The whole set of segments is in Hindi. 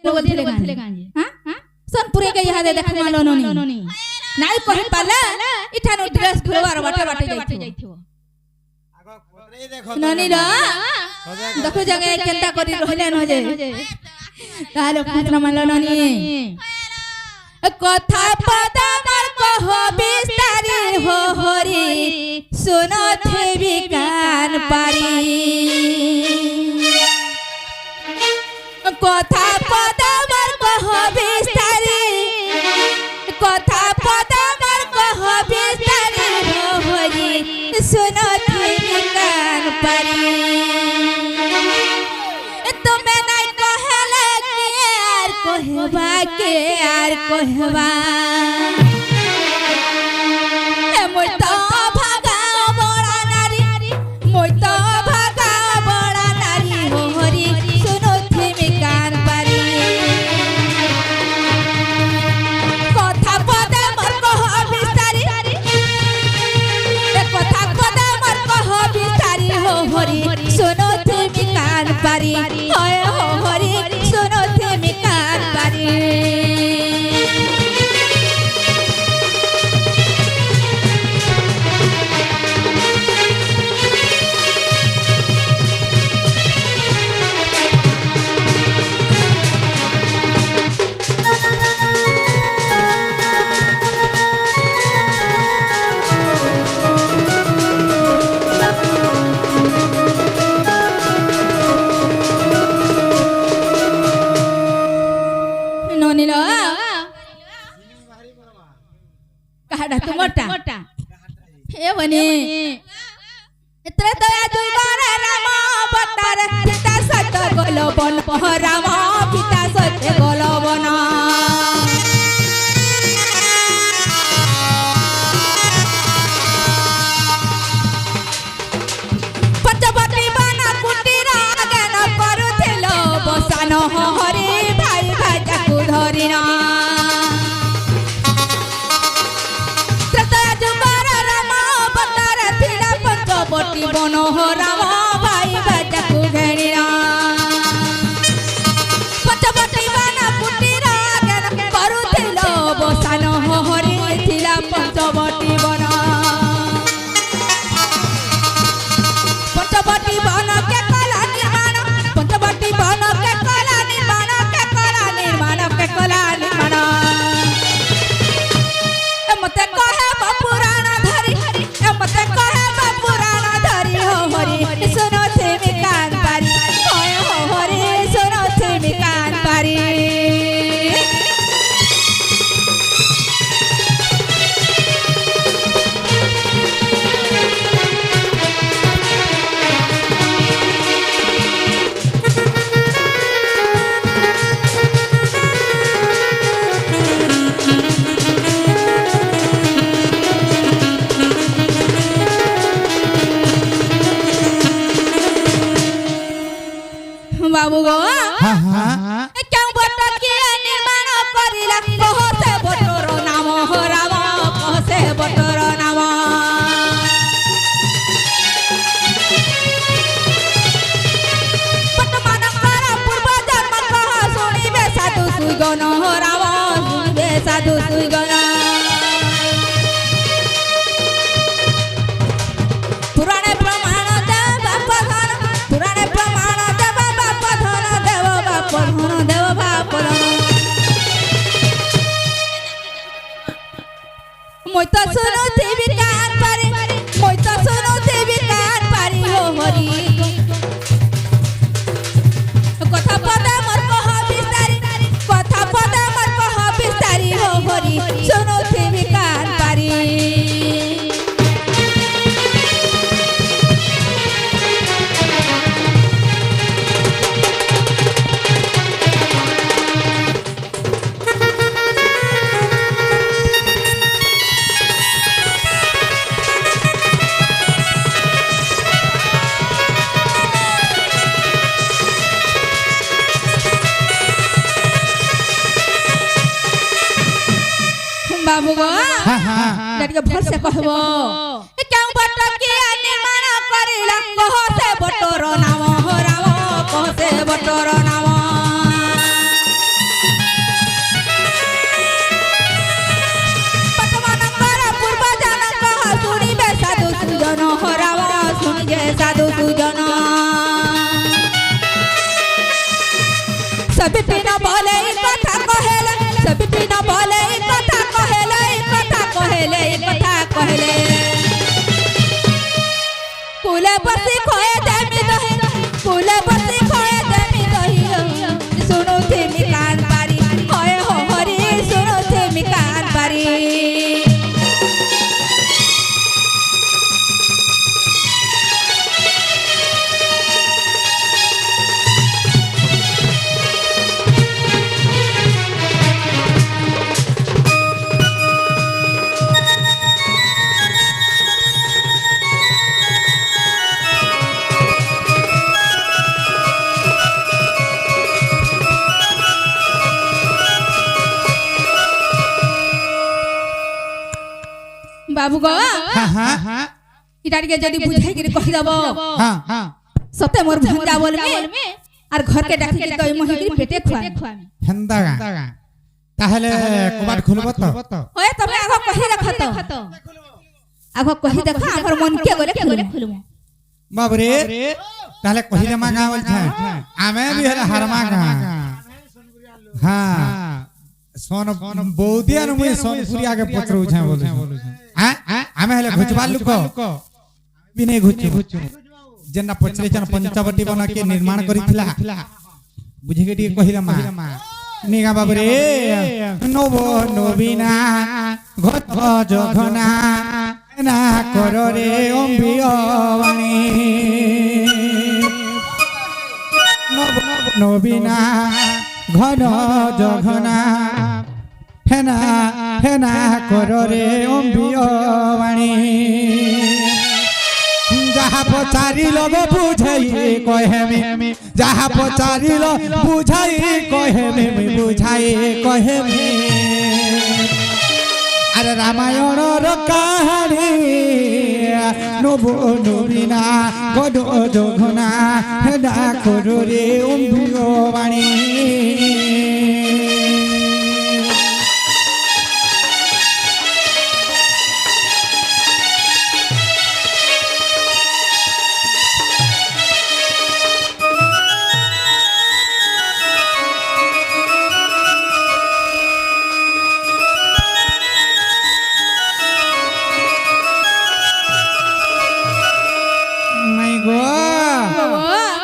बोलथिले कांजे हां सोनपुरे के यहाँ दे देखमा लोनोनी नाई कहि पाले इठानो ड्रेस घुरवार बाटे बाटे जाइथिबो ननी ला देखो जगे केनता करी रहले न जे तालो कुतना मानलो ननी कथा पदा मार कह बिस्तारी हो हरि सुनो थेबी कान पारी कथा पदा मार कह बिस्तारी कथा पदा मार कह बिस्तारी हो हरि सुनो थेबी कान पारी तुम्हें नहीं कहले के यार कहवा मोर तो भागा बड़ा नारी मोर तो भागा बड़ा नारी हो हरि सुनो थेमी कान पारी कथा पदे मोर कह बिस्तारी कथा पदे मोर कह बिस्तारी हो हरि सुनो थेमी कान पारी होय हो हरि सुनो थेमी कान पारी कहाड़ा तुमटा ए बने इतरे तो आज बारा राम बतार पिता सत गोलो बन राम पिता सत गोलो बन पचपटी बना कुटीरा ज्ञान करुथिलो बसान हरि भाई भाई धरिना पटी बनो राम भाई बाजा को घेणिया पचपटी बना कुटीरा ज्ञान करुथिलो बसान हरि थिला पंचवटी बन पंचवटी बन के कला निर्माण पंचवटी बन के कला निर्माण के कला निर्माण के कला निर्माण मते कहे पुराण धरी मते कहे सुनो थेमी कान पारी होय हो हरि सुनो थेमी कान पारी बाबू गो क्यों बट के निर्माण करिला कह से बटर नाम हो राम कह से बटर नाम वर्तमान कर पूर्व जन्म कह सुनिबे साधु सुगन हो राम सुनिबे साधु सुगन पुराणे प्रमाण दे बाप धन पुराणे प्रमाण धन देव बाप মই তো শুনো দেবী কান পারি মই তো শুনো দেবী কান পারি হো হরি কথা পদে মোর কহ বিস্তারি কথা পদে মোর কহ বিস্তারি হো হরি শুনো দেবী কান পারি बाबू गो लड़के भर से कहबो क्यों बट के निर्माण करिला कह से बटर नाम हो राम कह से बटर नाम सब बिना बोले कथा कहेले सब बिना बोले कथा कहेले कथा कहेले कथा कहेले कुले बसी खोए देमी दही कुले बसी खोए देमी दही सुनो थे मिकान पारी होए हो हरी सुनो थे मिकान पारी बाबू गो हां इटार के जदी बुझाई के कहि दबो हां सते मोर भंजा बोल में और घर के डाकी के तई मोहि के पेटे खुआ हेंदा ताहले कबाट खुलबो तो ओए तमे आगो कहि रखत आगो कहि देख हमर मन के गले खुलमु बाबू रे ताहले कहिले मा गावल छ आमे भी हला हरमा गा हां सोन बौदिया न मुई सोनपुरिया के पत्रउ छ बोलु हां आमे हले घुचबा लुक भी नहीं घुचु जेना पचले चन पंचवटी बना के निर्माण करिथिला बुझे के कहिला मा निगा बाबू रे नबो नबीना घट जघना ना कर रे अम्बियवाणी नबीना घन जघना हेना हेना कर रे अम्बियवाणी जहाँ पचारी लोग बुझाई कहे में जहाँ पचारी लो बुझाई कहे में बुझाई कहे में अरे रामायण रो कहानी नबो नबीना गडो जघना हेडा करो रे अम्बियवाणी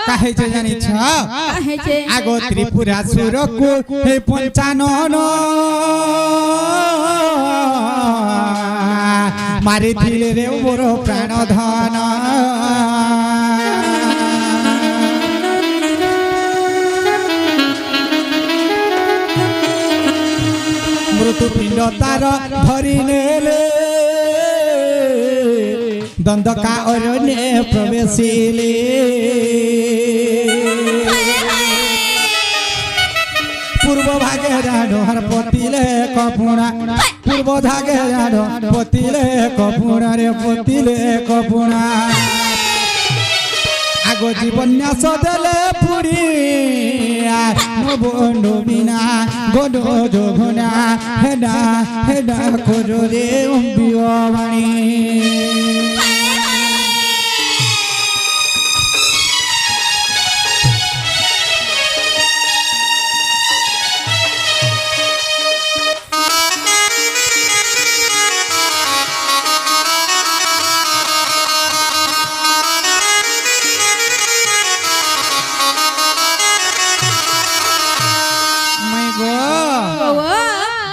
काहे जे जानि छ काहे जे आगो त्रिपुरा सुरको हे पंचानन मारि थिले रे मोर प्राण धन मृत्यु पिंड तार धरि नेले दंडका अरण्य प्रवेशिले पूर्व भागे जाडो हर पतिले कपुणा पूर्व भागे जाडो पतिले कपुणा रे पतिले कपुणा आगो जीवन्यास देले पुरी नबो नबीना गडो जघना हेडा हेडा करो रे अम्बियवाणी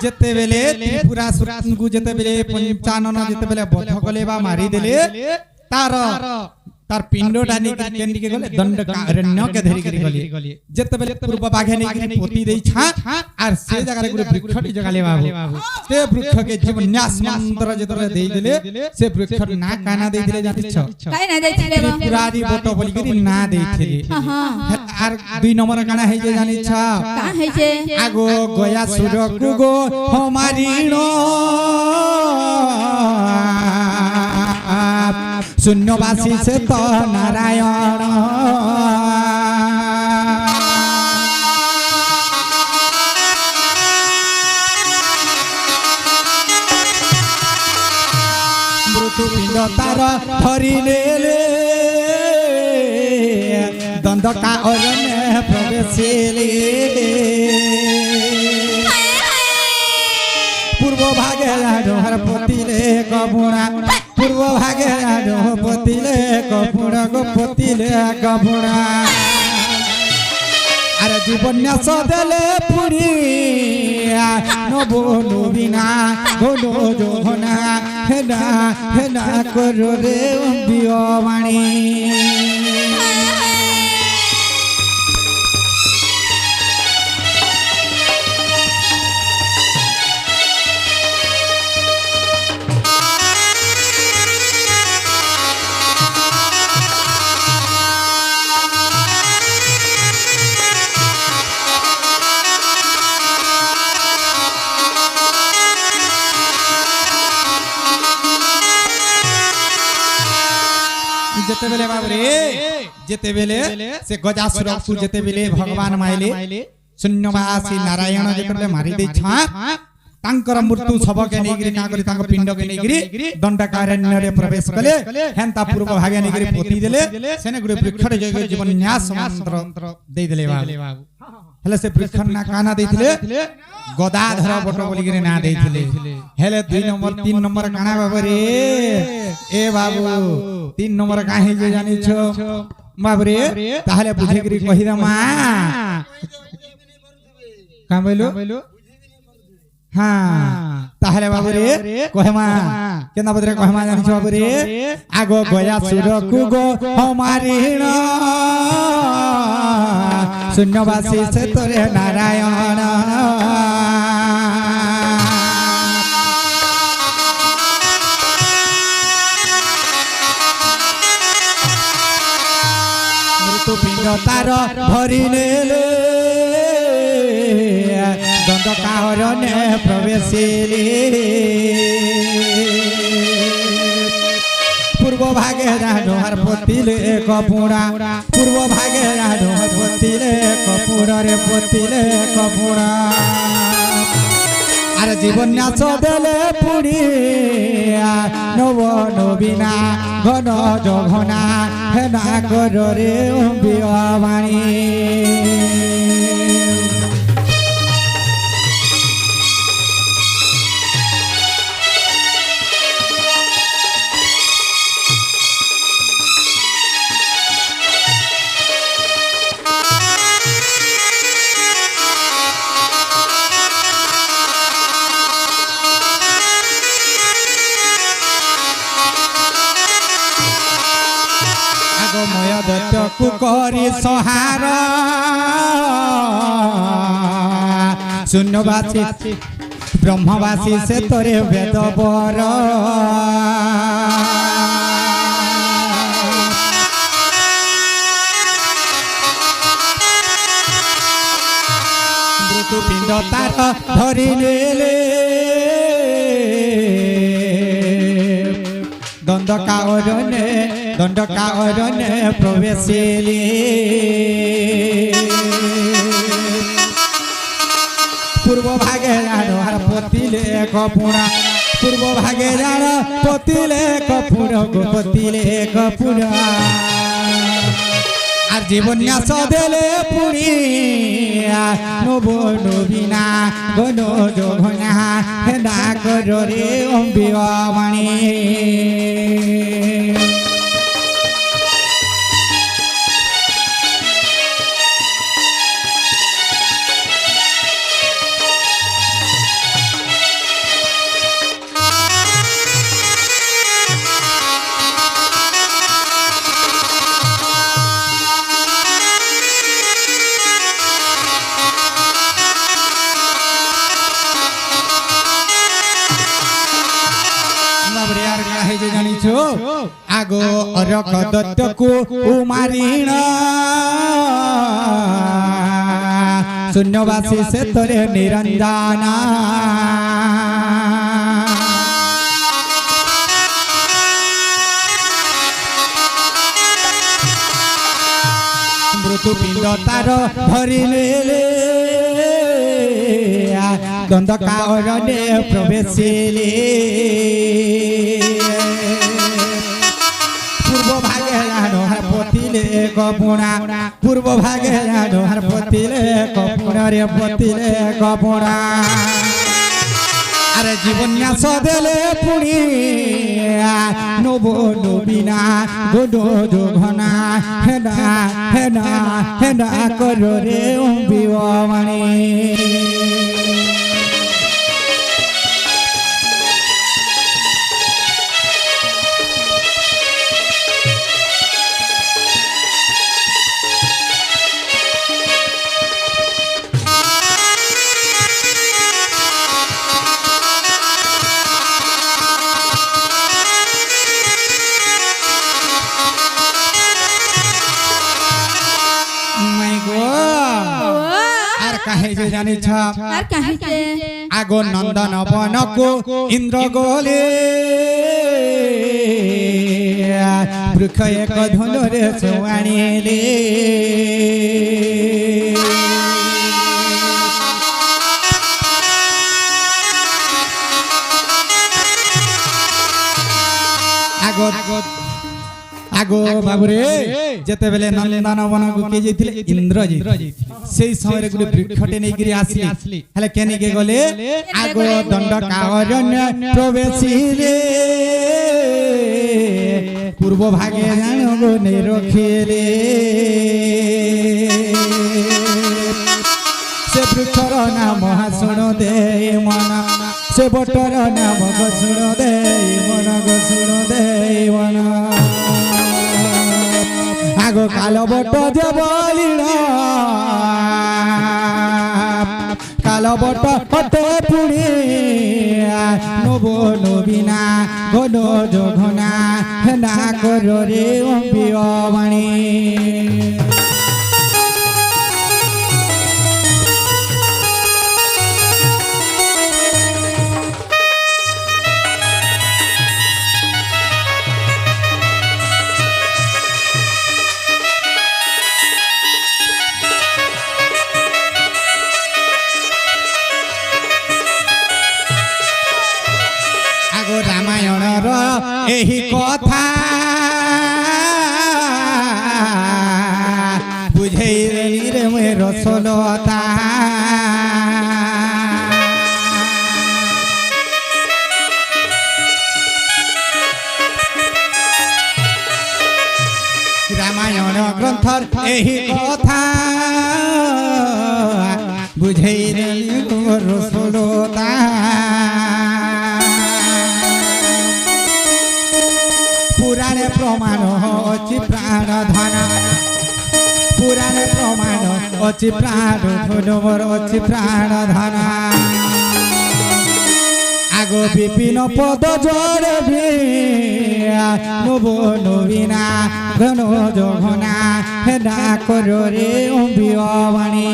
जेते बेले त्रिपुरा सुरान को जेते बेले पंचानन जेते बेले बध कले बा मारी देले तार पिंड डानी केंडी के गले दंड अरण्य के धरी करी गली जेते बेले पूर्व बाघे नै की पोती देई छा आर से जगह रे गुरे वृक्ष टी जगह ले बाबू से वृक्ष के जीवन्यास मंत्र जेते देई देले से वृक्ष ना काना देई देले जाति छ काई ना देई थिले बा पुरारी बोतो बोली करी ना देई थिले हां आर दुई नंबर काना है जे जानि छ का है जे आगो गया सुर कुगो हमारीनो शून्यवासी से तो नारायण मृत्यु पिंड तार हरि नेले দণ্ডকা অরণ্যে প্রবেশিলি পূর্ব ভাগে ডোহর পতিলে কপুরা পূর্ব ভাগে ডোহ পতিলে কপুরা গো পতিলে কপুরা আরে জীবন্যাস দেলে পুরি নব নবীনা গোলো যোহনা হেনা হেনা করো রে বিয়মাণী যেতেবেলে বাবরে যেতেবেলে সে গজাসুরকু যেতেবেলে ভগবান মাইলে শূন্যবাসী নারায়ণ যেতেবেলে মারি ଦେଇଛା ତାଙ୍କର ମୃତ୍ୟୁ ଶବକେ ନେଇକିରି କା କରି ତାଙ୍କ ପିଣ୍ଡକେ ନେଇକିରି ଦଣ୍ଡକାରଣ୍ୟରେ ପ୍ରବେଶ କଲେ ହେନ୍ତା ପୂର୍ବ ଭାଗେ ନେଇକିରି ପୋତି ଦେଲେ ସେନେ ଗୋଟେ ବୃକ୍ଷରେ ଯାଇକି ଜୀବନ ନ୍ୟାସ ମନ୍ତ୍ର ଦେଇଦେଲେ ବାବୁ ହେଲେ ସେ ବୃକ୍ଷ ନା କାନା ଦେଇଥିଲେ ଗଦାଧର ବଟ ବୋଲିକିରି ନା ଦେଇଥିଲେ ହେଲେ 2 ନମ୍ବର 3 ନମ୍ବର କାଣା ବାବରେ ଏ ବାବୁ 3 ନମ୍ବର କାହିଁ ଯେ ଜାଣିଛ ବାବରେ ତାହେଲେ ବୁଝିକିରି କହିଦମା କାଁ ବୋଇଲୁ हाँ ताहले बाबूरे कहमा केना बदरे कहमा जानि छ बाबूरे आगो गया सुरकु गो हमारी शून्यवासी से तोरे नारायण मृत्यु पिंड तार भरी नेले दंडकारण्य प्रवेशिले पूर्व भागे डोहर पोतिले कपुड़ा पूर्व भागे डोहर पोतिले कपुड़ा रे पोतिले कपुड़ा अरे जीवन्यास देले पुड़ी नव नवीना घन जघना हेना कर रे बियवाणी मय दत्तकु करी सहार शून्यवासी ब्रह्मवासी से तोरे वेद बर मृत्यु पिंड तार धरी नेले दंडकारण्य प्रवेशिले पूर्व भागे डोहर पोतिले कपुड़ा पूर्व भागे पोतिले कपुड़ा गोपतिले कपुड़ा আর জীবন্যাস দেলে পুরি নব নবীনা গণ যোগনা হেনা কর রে অম্বিয়মাণী आगो अरक दत्तकु उमारीण शून्यवासी से तोरे निरंजना मृत्यु पिंड तार भरी नेले दंडकारण्य प्रवेशिले पूर्व भागे डोहर पोति পতিলে কপুণা পূর্ব ভাগে জোহার পতিলে কপুণা রে পতিলে কপুণা আরে জীবন ন্যাস দেলে পুনি নব নবীনা গোডো যোঘনা হেডা হেডা হেডা করো রে বিবামণি কাহে যে জানিছ আর কাহে যে আগো নন্দন বনকো ইন্দ্র গোলে বৃক্ষ এক ধনুরে সোয়াণিলে আগো আগো বাবুরে যেতেবেলে নন্দন বনকু কে যাইଥିଲେ ইন্দ্রজিৎ সেই সময় গুলি বৃক্ষটে নেইকিরি আসলি হেলে কেনিকে গলে আগো দণ্ড কারণ্য প্রবেশিলে পূর্ব ভাগে জানগো নে রখিলে সে বৃক্ষর নাম শুণ দে মন সে বটর নাম গো শুণ দে মন গো শুণ দে মন আগো কালো বট যে বলিল কালো বট হতে পুড়ি নব নবীনা ঘন যোঘনা হেনা করো রে বিবামণি রামায়ণর এই কথা বুঝাই রে মে রসলতা রামায়ণ গ্রন্থর এই কথা বুঝাই রে রসলতা পুরাণে প্রমাণ অচি প্রাণ ধন পুরাণে প্রমাণ অচি প্রাণ ধন অচি প্রাণ ধন আগো বিপিন পদ জড়ে নব নবীনা ঘন যোঘনা হেডা করো রে বিবামণি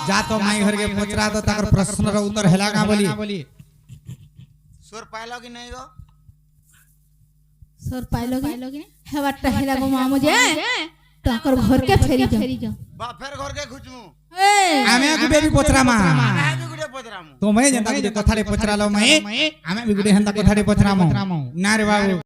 जा तो माई घर के पचरा तो ताकर प्रश्न रो उत्तर हेला का बोली सुर पाइलो कि नहीं गो सर पाइलो कि हेवाटा हेला गो मा मुझे ताकर घर के फेरी जा बा फेर घर के खुचमु आमे को बेबी पचरा मा मैं भी गुडे पचरामु तो मैं जनता को कथारे पचरा लो मैं आमे भी गुडे हंता कथारे पचरामु ना रे बाबू